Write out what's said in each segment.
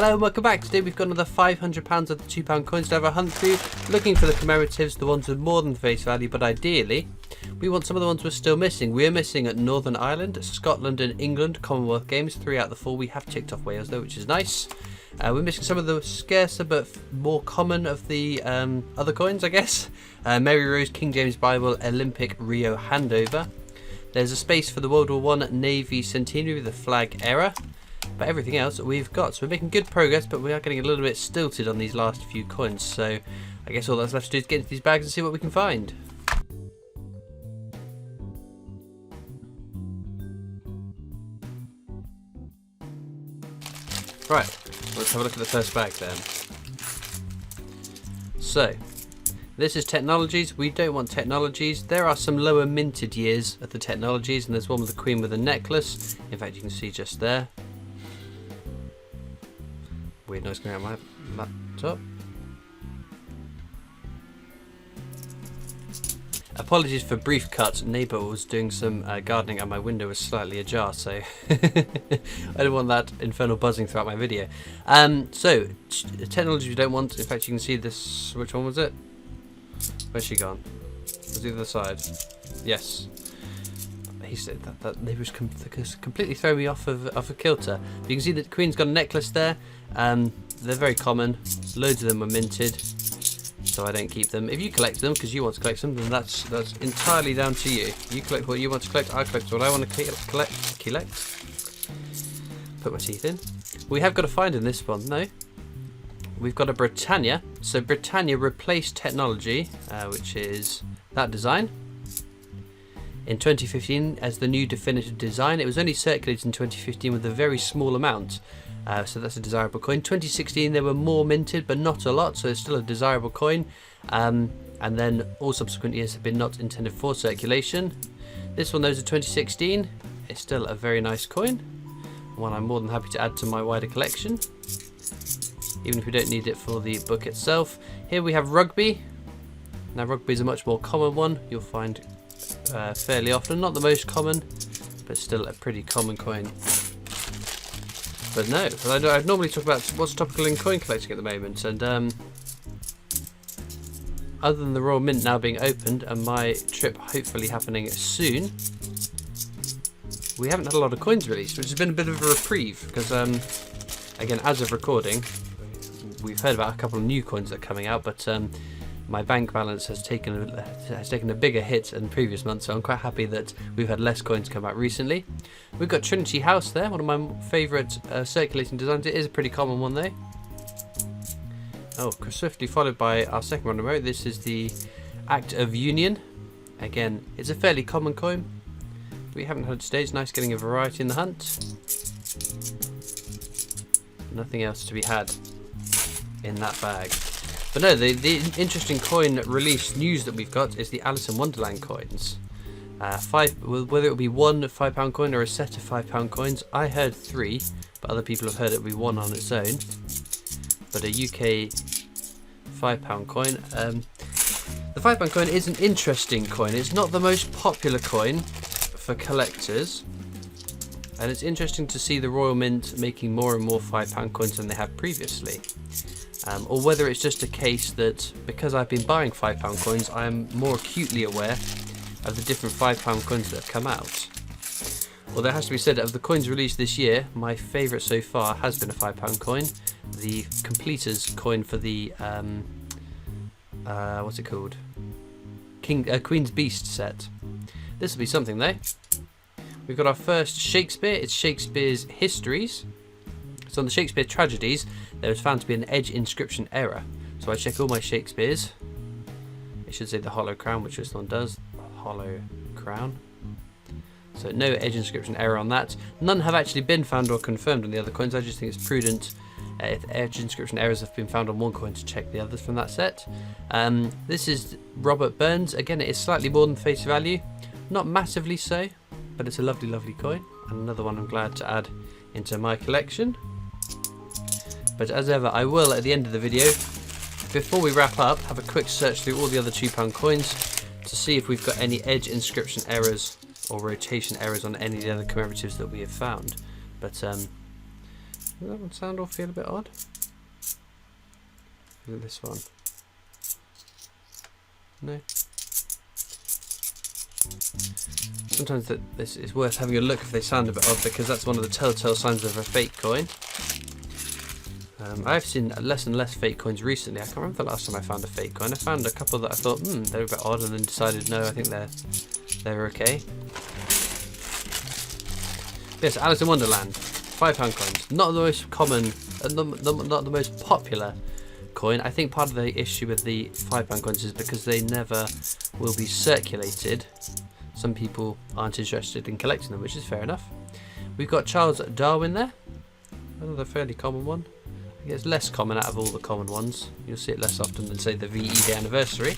Hello and welcome back. Today we've got another £500 of the £2 coins to have a hunt through, looking for the commemoratives, the ones with more than face value, but ideally we want some of the ones we're still missing. We are missing at Northern Ireland, Scotland and England Commonwealth Games, 3 out of the 4. We have ticked off Wales though, which is nice. We're missing some of the scarcer but more common of the other coins, I guess. Mary Rose, King James Bible, Olympic Rio handover. There's a space for the World War I Navy Centenary with the flag error. But everything else we've got. So we're making good progress, but we are getting a little bit stilted on these last few coins. So I guess all that's left to do is get into these bags and see what we can find. Right, let's have a look at the first bag then. So, this is technologies. We don't want technologies. There are some lower minted years of the technologies, and there's one with the Queen with a necklace. In fact, you can see just there. Weird noise coming out of my laptop. Apologies for brief cut. Neighbour was doing some gardening and my window was slightly ajar, so I don't want that infernal buzzing throughout my video. So, technology we don't want. In fact, you can see this. Which one was it? Where's she gone? Was the other side? Yes. He said that neighbour's completely thrown me off of a kilter. But you can see that the Queen's got a necklace there. They're very common. Loads of them were minted, so I don't keep them. If you collect them because you want to collect them, then that's entirely down to you. You collect what you want to collect. I collect what I want to collect. Put my teeth in. We have got a find in this one though. We've got a Britannia. So Britannia replaced technology, which is that design. In 2015 as the new definitive design. It was only circulated in 2015 with a very small amount, so that's a desirable coin. 2016 there were more minted but not a lot, so it's still a desirable coin, and then all subsequent years have been not intended for circulation. This one though is a 2016. It's still a very nice coin, one I'm more than happy to add to my wider collection, even if we don't need it for the book itself. Here we have Rugby. Now Rugby is a much more common one. You'll find fairly often, not the most common, but still a pretty common coin. But no, I'd normally talk about what's topical in coin collecting at the moment, and other than the Royal Mint now being opened and my trip hopefully happening soon, we haven't had a lot of coins released, which has been a bit of a reprieve because again, as of recording, we've heard about a couple of new coins that are coming out, but my bank balance has taken a bigger hit than previous months, so I'm quite happy that we've had less coins come out recently. We've got Trinity House there, one of my favourite circulating designs. It is a pretty common one though. Oh, swiftly followed by our second one remote. This is the Act of Union. Again, it's a fairly common coin. We haven't had today. It's nice getting a variety in the hunt. Nothing else to be had in that bag. But no, the interesting coin release news that we've got is the Alice in Wonderland coins. Whether it will be one £5 coin or a set of £5 coins, I heard 3, but other people have heard it will be 1 on its own. But a UK £5 coin. The £5 coin is an interesting coin. It's not the most popular coin for collectors, and it's interesting to see the Royal Mint making more and more £5 coins than they have previously. Or whether it's just a case that because I've been buying £5 coins, I am more acutely aware of the different £5 coins that have come out. Although it has to be said, of the coins released this year, my favourite so far has been a £5 coin, the Completers coin for the what's it called? Queen's Beast set. This will be something though. We've got our first Shakespeare. It's Shakespeare's Histories. So on the Shakespeare tragedies, there was found to be an edge inscription error. So I check all my Shakespeares. It should say the Hollow Crown, which this one does. Hollow Crown. So no edge inscription error on that. None have actually been found or confirmed on the other coins. I just think it's prudent if edge inscription errors have been found on one coin to check the others from that set. This is Robert Burns. Again, it is slightly more than face value. Not massively so, but it's a lovely, lovely coin. And another one I'm glad to add into my collection. But as ever, I will, at the end of the video, before we wrap up, have a quick search through all the other £2 coins to see if we've got any edge inscription errors or rotation errors on any of the other commemoratives that we have found. But Does that one sound or feel a bit odd? Is it this one? No. Sometimes this is worth having a look if they sound a bit odd, because that's one of the telltale signs of a fake coin. I've seen less and less fake coins recently. I can't remember the last time I found a fake coin. I found a couple that I thought, they're a bit odd, and then decided, no, I think they're okay. Yes, Alice in Wonderland, £5 coins. Not the most common, not the most popular coin. I think part of the issue with the £5 coins is because they never will be circulated. Some people aren't interested in collecting them, which is fair enough. We've got Charles Darwin there, another fairly common one. I think it's less common out of all the common ones. You'll see it less often than, say, the VE Day anniversary.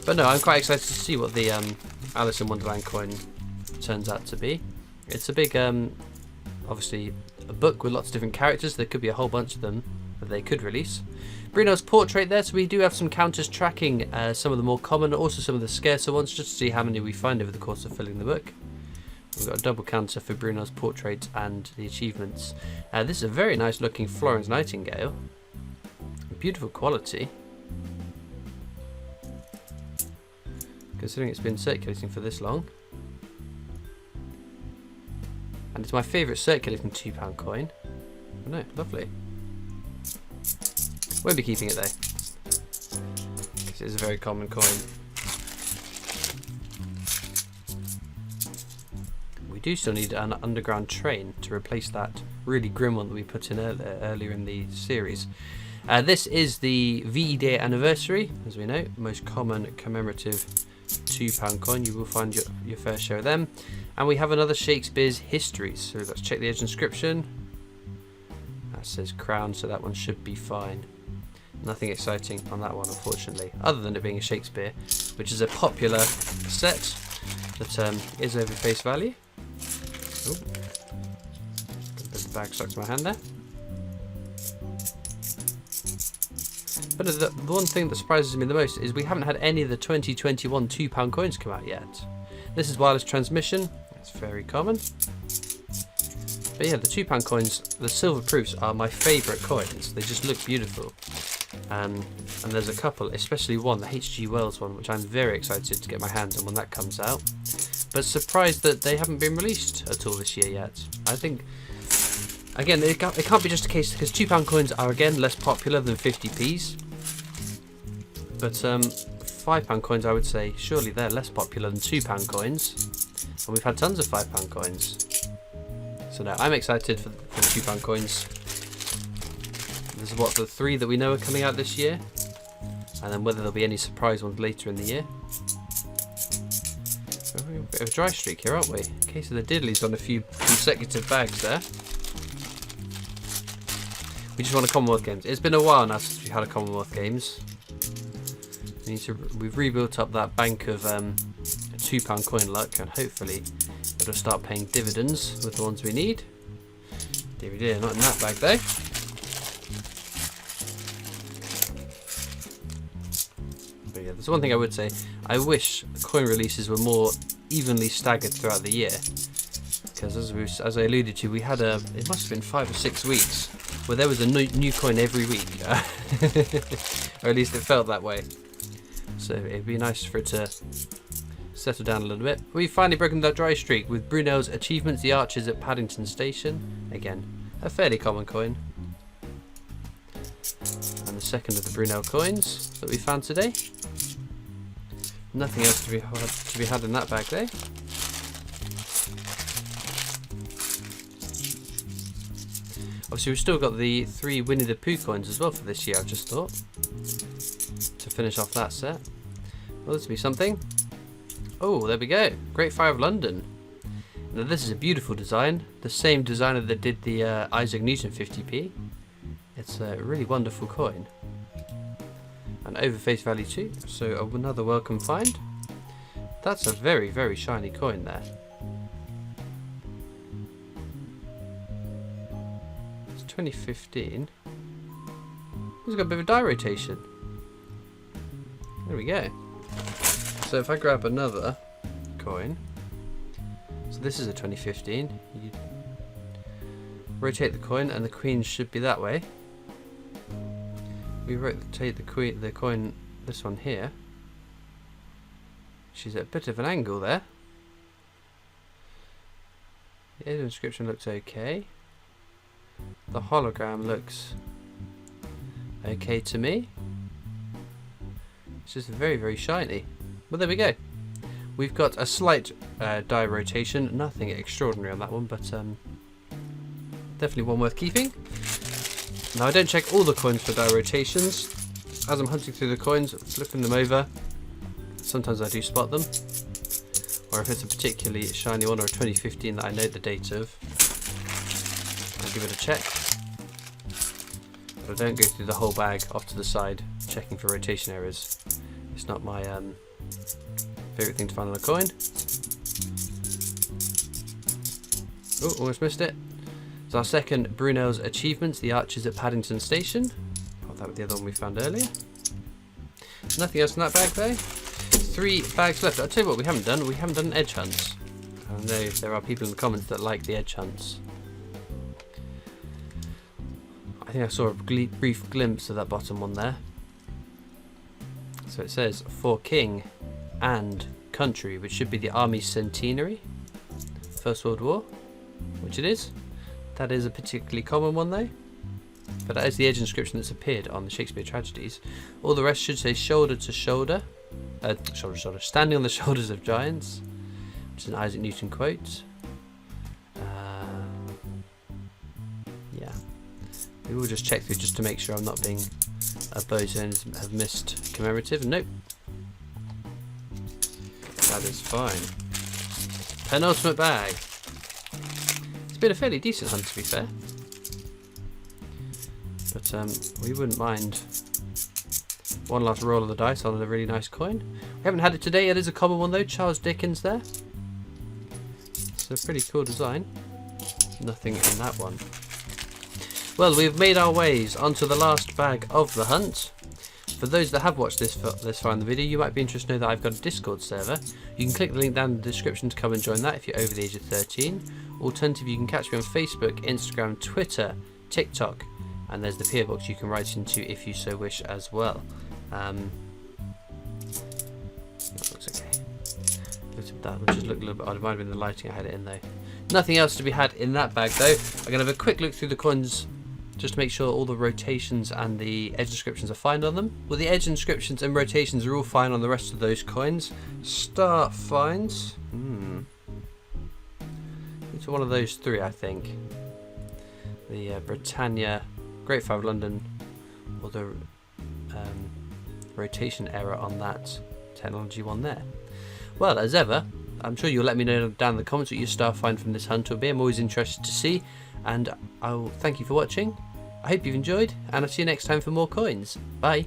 But no, I'm quite excited to see what the Alice in Wonderland coin turns out to be. It's a big, obviously, a book with lots of different characters. There could be a whole bunch of them that they could release. Bruno's portrait there, so we do have some counters tracking some of the more common, also some of the scarcer ones, just to see how many we find over the course of filling the book. We've got a double counter for Bruno's portrait and the achievements. This is a very nice looking Florence Nightingale. Beautiful quality. Considering it's been circulating for this long. And it's my favourite circulating £2 coin. Oh no, lovely. Won't be keeping it though, because it is a very common coin. We do still need an underground train to replace that really grim one that we put in earlier in the series. This is the VE Day anniversary, as we know, most common commemorative £2 coin. You will find your fair share of them. And we have another Shakespeare's Histories. So let's check the edge inscription. That says crown, so that one should be fine. Nothing exciting on that one, unfortunately, other than it being a Shakespeare, which is a popular set that is over face value. Oh, got a bit of the bag stuck to my hand there. But the one thing that surprises me the most is we haven't had any of the 2021 £2 coins come out yet. This is wireless transmission. That's very common. But yeah, the £2 coins, the silver proofs, are my favourite coins. They just look beautiful. And there's a couple, especially one, the H.G. Wells one, which I'm very excited to get my hands on when that comes out. But surprised that they haven't been released at all this year yet. I think, again, it can't be just a case, because £2 coins are, again, less popular than 50p's. But £5 coins, I would say, surely they're less popular than £2 coins. And we've had tons of £5 coins. So no, I'm excited for the £2 coins. This is what, the 3 that we know are coming out this year, and then whether there'll be any surprise ones later in the year. So we're a bit of a dry streak here, aren't we? In case of the diddlies on a few consecutive bags there. We just want a Commonwealth Games. It's been a while now since we've had a Commonwealth Games. We've rebuilt up that bank of £2 coin luck, and hopefully it'll start paying dividends with the ones we need. DVD, not in that bag though. But yeah, there's one thing I would say. I wish coin releases were more evenly staggered throughout the year, because as I alluded to, we had it must have been 5 or 6 weeks where there was a new coin every week, or at least it felt that way. So it'd be nice for it to settle down a little bit. We've finally broken that dry streak with Brunel's Achievements, the Archers at Paddington Station. Again, a fairly common coin. And the second of the Brunel coins that we found today. Nothing else to be had in that bag there. Obviously we've still got the 3 Winnie the Pooh coins as well for this year, I've just thought. To finish off that set. Well, this will be something. Oh, there we go. Great Fire of London. Now this is a beautiful design. The same designer that did the Isaac Newton 50p. It's a really wonderful coin. And over face value too. So another welcome find. That's a very, very shiny coin there. It's 2015. It's got a bit of a die rotation. There we go. So if I grab another coin, so this is a 2015. rotate the coin, and the queen should be that way. We rotate the coin, this one here. She's at a bit of an angle there. The edge inscription looks okay. The hologram looks okay to me. It's just very, very shiny. Well, there we go. We've got a slight die rotation. Nothing extraordinary on that one, but definitely one worth keeping. Now, I don't check all the coins for die rotations. As I'm hunting through the coins, flipping them over, sometimes I do spot them. Or if it's a particularly shiny one or a 2015 that I know the date of, I'll give it a check. But I don't go through the whole bag off to the side checking for rotation errors. It's not my favourite thing to find on a coin. Oh, almost missed it. It's our second Brunel's achievement, the Archers at Paddington Station. Oh, that was the other one we found earlier. Nothing else in that bag though. 3 bags left. I'll tell you what we haven't done. We haven't done edge hunts. I know there are people in the comments that like the edge hunts. I think I saw a brief glimpse of that bottom one there. So it says for King and Country, which should be the Army Centenary, First World War, which it is. That is a particularly common one though. But that is the edge inscription that's appeared on the Shakespeare tragedies. All the rest should say shoulder to shoulder. Shoulder to shoulder. Standing on the shoulders of giants. Which is an Isaac Newton quote. Yeah. We will just check through just to make sure I'm not being a bozo and have missed commemorative. Nope. That is fine. Penultimate bag. It's been a fairly decent hunt, to be fair. But we wouldn't mind one last roll of the dice on a really nice coin. We haven't had it today. It is a common one though. Charles Dickens there. It's a pretty cool design. Nothing in that one. Well, we've made our ways onto the last bag of the hunt. For those that have watched this far in the video, you might be interested to know that I've got a Discord server. You can click the link down in the description to come and join that if you're over the age of 13. Alternatively, you can catch me on Facebook, Instagram, Twitter, TikTok, and there's the PO box you can write into if you so wish as well. That looks okay. That would just look a little bit odd. It might have been the lighting I had it in though. Nothing else to be had in that bag though. I'm going to have a quick look through the coins just to make sure all the rotations and the edge inscriptions are fine on them. Well, the edge inscriptions and rotations are all fine on the rest of those coins. Star finds. It's one of those 3, I think. The Britannia, Great 5 of London, or the rotation error on that technology one there. Well, as ever, I'm sure you'll let me know down in the comments what your star find from this hunt will be. I'm always interested to see, and I'll thank you for watching. I hope you've enjoyed, and I'll see you next time for more coins. Bye.